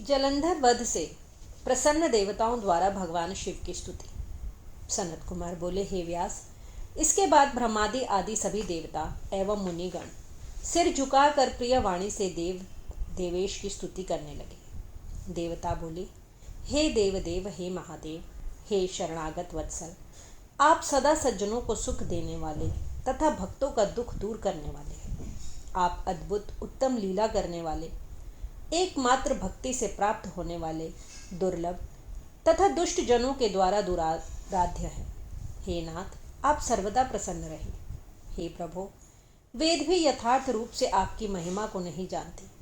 जलंधर वध से प्रसन्न देवताओं द्वारा भगवान शिव की स्तुति। सनत कुमार बोले, हे व्यास, इसके बाद ब्रह्मादि आदि सभी देवता एवं मुनिगण सिर झुकाकर प्रिय वाणी से देवेश की स्तुति करने लगे। देवता बोले, हे देवदेव, हे महादेव, हे शरणागत वत्सल, आप सदा सज्जनों को सुख देने वाले तथा भक्तों का दुख दूर करने वाले हैं। आप अद्भुत उत्तम लीला करने वाले, एकमात्र भक्ति से प्राप्त होने वाले, दुर्लभ तथा दुष्ट जनों के द्वारा दुराराध्य हैं। हे नाथ, आप सर्वदा प्रसन्न रहे। हे प्रभो, वेद भी यथार्थ रूप से आपकी महिमा को नहीं जानते।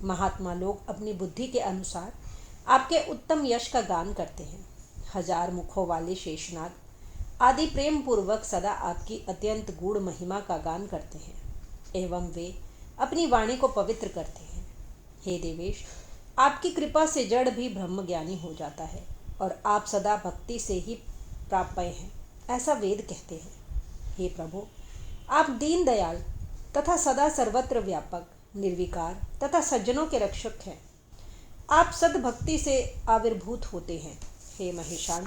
महात्मा लोग अपनी बुद्धि के अनुसार आपके उत्तम यश का गान करते हैं। हजार मुखों वाले शेषनाग आदि प्रेम पूर्वक सदा आपकी अत्यंत गूढ़ महिमा का गान करते हैं एवं वे अपनी वाणी को पवित्र करते हैं। हे देवेश, आपकी कृपा से जड़ भी ब्रह्म ज्ञानी हो जाता है और आप सदा भक्ति से ही प्राप्य हैं, ऐसा वेद कहते हैं। हे प्रभु, आप दीन दयाल तथा सदा सर्वत्र व्यापक, निर्विकार तथा सज्जनों के रक्षक हैं। आप सद्भक्ति से आविर्भूत होते हैं। हे महेशान,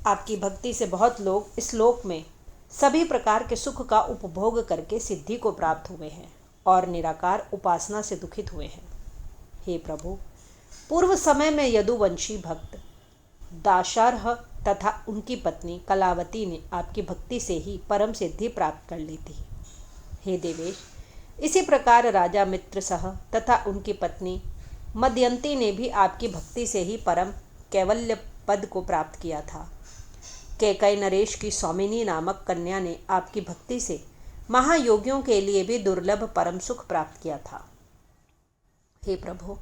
आपकी भक्ति से बहुत लोग इस लोक में सभी प्रकार के सुख का उपभोग करके सिद्धि को प्राप्त हुए हैं और निराकार उपासना से दुखित हुए हैं। हे प्रभु, पूर्व समय में यदुवंशी भक्त दाशार्ह तथा उनकी पत्नी कलावती ने आपकी भक्ति से ही परम सिद्धि प्राप्त कर ली थी। हे देवेश, इसी प्रकार राजा मित्रसह तथा उनकी पत्नी मदयंती ने भी आपकी भक्ति से ही परम कैवल्य पद को प्राप्त किया था। कैकई नरेश की सौमिनी नामक कन्या ने आपकी भक्ति से महायोगियों के लिए भी दुर्लभ परम सुख प्राप्त किया था। हे प्रभु,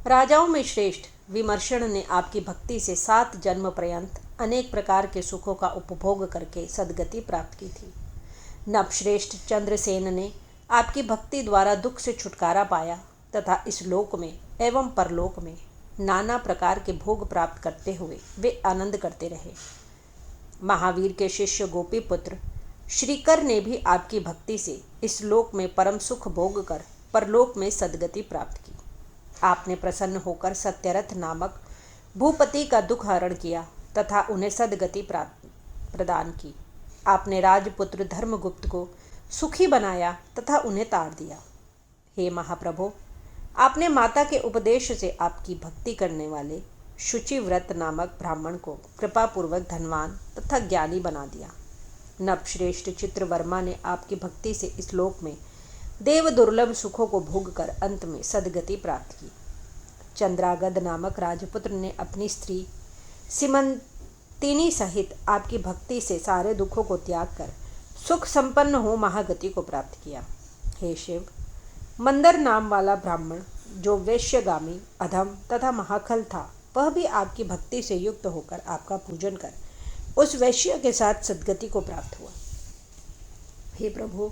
राजाओं में श्रेष्ठ विमर्शण ने आपकी भक्ति से 7 जन्म पर्यंत अनेक प्रकार के सुखों का उपभोग करके सद्गति प्राप्त की थी। नवश्रेष्ठ चंद्रसेन ने आपकी भक्ति द्वारा दुख से छुटकारा पाया तथा इस लोक में एवं परलोक में नाना प्रकार के भोग प्राप्त करते हुए वे आनंद करते रहे। महावीर के शिष्य गोपी पुत्र श्रीकर ने भी आपकी भक्ति से इस लोक में परम सुख भोग कर परलोक में सद्गति प्राप्त की। आपने प्रसन्न होकर सत्यरथ नामक भूपति का दुख हरण किया तथा उन्हें सद्गति प्रदान की। आपने राजपुत्र धर्मगुप्त को सुखी बनाया तथा उन्हें ताड़ दिया। हे महाप्रभु, आपने माता के उपदेश से आपकी भक्ति करने वाले शुचिव्रत नामक ब्राह्मण को कृपापूर्वक धनवान तथा ज्ञानी बना दिया। नवश्रेष्ठ चित्रवर्मा ने आपकी भक्ति से इस लोक में देव दुर्लभ सुखों को भोग कर अंत में सद्गति प्राप्त की। चंद्रागद नामक राजपुत्र ने अपनी स्त्री सिमंतिनी सहित आपकी भक्ति से सारे दुखों को त्याग कर सुख संपन्न हो महागति को प्राप्त किया। हे शिव, मंदर नाम वाला ब्राह्मण जो वैश्यगामी, अधम तथा महाखल था, वह भी आपकी भक्ति से युक्त होकर आपका पूजन कर उस वैश्य के साथ सद्गति को प्राप्त हुआ। हे प्रभु,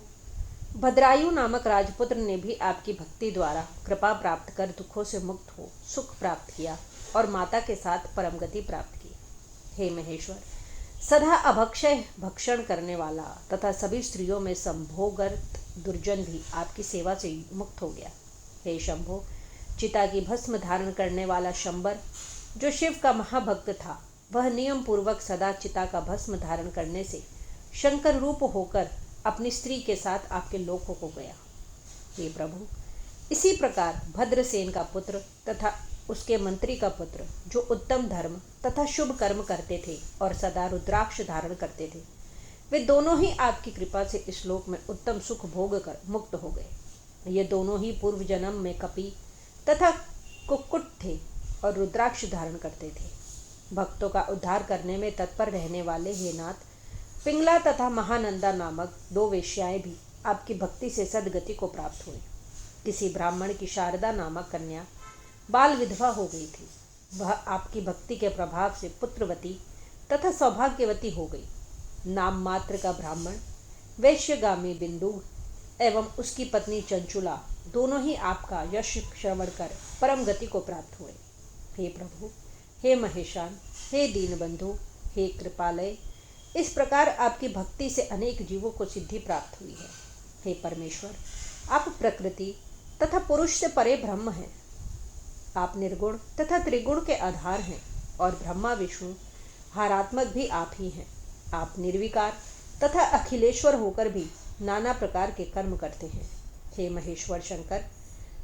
भद्रायु नामक राजपुत्र ने भी आपकी भक्ति द्वारा कृपा प्राप्त कर दुखों से मुक्त हो सुख प्राप्त किया और माता के साथ परम गति प्राप्त की। हे महेश्वर, सदा अभक्षय भक्षण करने वाला तथा सभी स्त्रियों में संभोगर्त दुर्जन भी आपकी सेवा से मुक्त हो गया। हे शंभो, चिता की भस्म धारण करने वाला शंबर जो शिव का महाभक्त था, वह नियम पूर्वक सदा चिता का भस्म धारण करने से शंकर रूप होकर अपनी स्त्री के साथ आपके लोकों को गया। हे प्रभु, इसी प्रकार भद्रसेन का पुत्र तथा उसके मंत्री का पुत्र जो उत्तम धर्म तथा शुभ कर्म करते थे और सदा रुद्राक्ष धारण करते थे, वे दोनों ही आपकी कृपा से इस लोक में उत्तम सुख भोग कर मुक्त हो गए। ये दोनों ही पूर्व जन्म में कपि तथा कुक्कुट थे और रुद्राक्ष धारण करते थे। भक्तों का उद्धार करने में तत्पर रहने वाले हे नाथ, पिंगला तथा महानंदा नामक 2 वेश्याएं भी आपकी भक्ति से सद्गति को प्राप्त हुई। किसी ब्राह्मण की शारदा नामक कन्या बाल विधवा हो गई थी। वह आपकी भक्ति के प्रभाव से पुत्रवती तथा सौभाग्यवती हो गई। नाम मात्र का ब्राह्मण वैश्यगामी बिंदु एवं उसकी पत्नी चंचुला दोनों ही आपका यश श्रवण कर परम गति को प्राप्त हुए। हे प्रभु, हे महेशान, हे दीनबंधु, हे कृपालय, इस प्रकार आपकी भक्ति से अनेक जीवों को सिद्धि प्राप्त हुई है। हे परमेश्वर, आप प्रकृति तथा पुरुष से परे ब्रह्म हैं। आप निर्गुण तथा त्रिगुण के आधार हैं और ब्रह्मा विष्णु हारात्मक भी आप ही हैं। आप निर्विकार तथा अखिलेश्वर होकर भी नाना प्रकार के कर्म करते हैं। हे महेश्वर शंकर,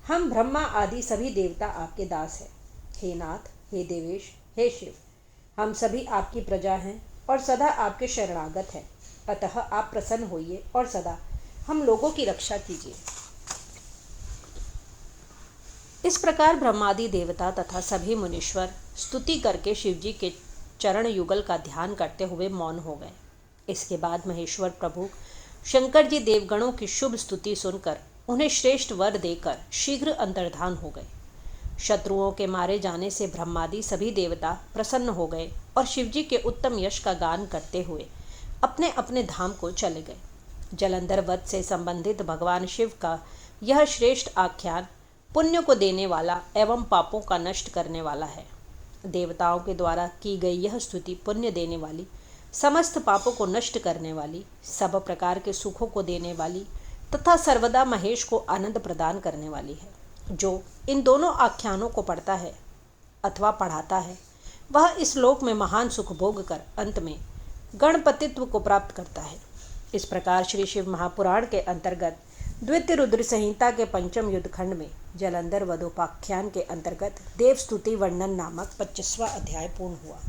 हम ब्रह्मा आदि सभी देवता आपके दास हैं। हे नाथ, हे देवेश, हे शिव, हम सभी आपकी प्रजा हैं और सदा आपके शरणागत हैं। अतः आप प्रसन्न होइए और सदा हम लोगों की रक्षा कीजिए। इस प्रकार ब्रह्मादि देवता तथा सभी मुनीश्वर स्तुति करके शिवजी के चरण युगल का ध्यान करते हुए मौन हो गए। इसके बाद महेश्वर प्रभु शंकर जी देवगणों की शुभ स्तुति सुनकर उन्हें श्रेष्ठ वर देकर शीघ्र अंतर्धान हो गए। शत्रुओं के मारे जाने से ब्रह्मादि सभी देवता प्रसन्न हो गए और शिवजी के उत्तम यश का गान करते हुए अपने अपने धाम को चले गए। जलंधर वध से संबंधित भगवान शिव का यह श्रेष्ठ आख्यान पुण्य को देने वाला एवं पापों का नष्ट करने वाला है। देवताओं के द्वारा की गई यह स्तुति पुण्य देने वाली, समस्त पापों को नष्ट करने वाली, सब प्रकार के सुखों को देने वाली तथा सर्वदा महेश को आनंद प्रदान करने वाली है। जो इन दोनों आख्यानों को पढ़ता है अथवा पढ़ाता है वह इस लोक में महान सुख भोग कर अंत में गणपतित्व को प्राप्त करता है। इस प्रकार श्री शिव महापुराण के अंतर्गत द्वितीय रुद्र संहिता के पंचम युद्ध खंड में जलंधर वधोपाख्यान के अंतर्गत देव स्तुति वर्णन नामक 25वां अध्याय पूर्ण हुआ।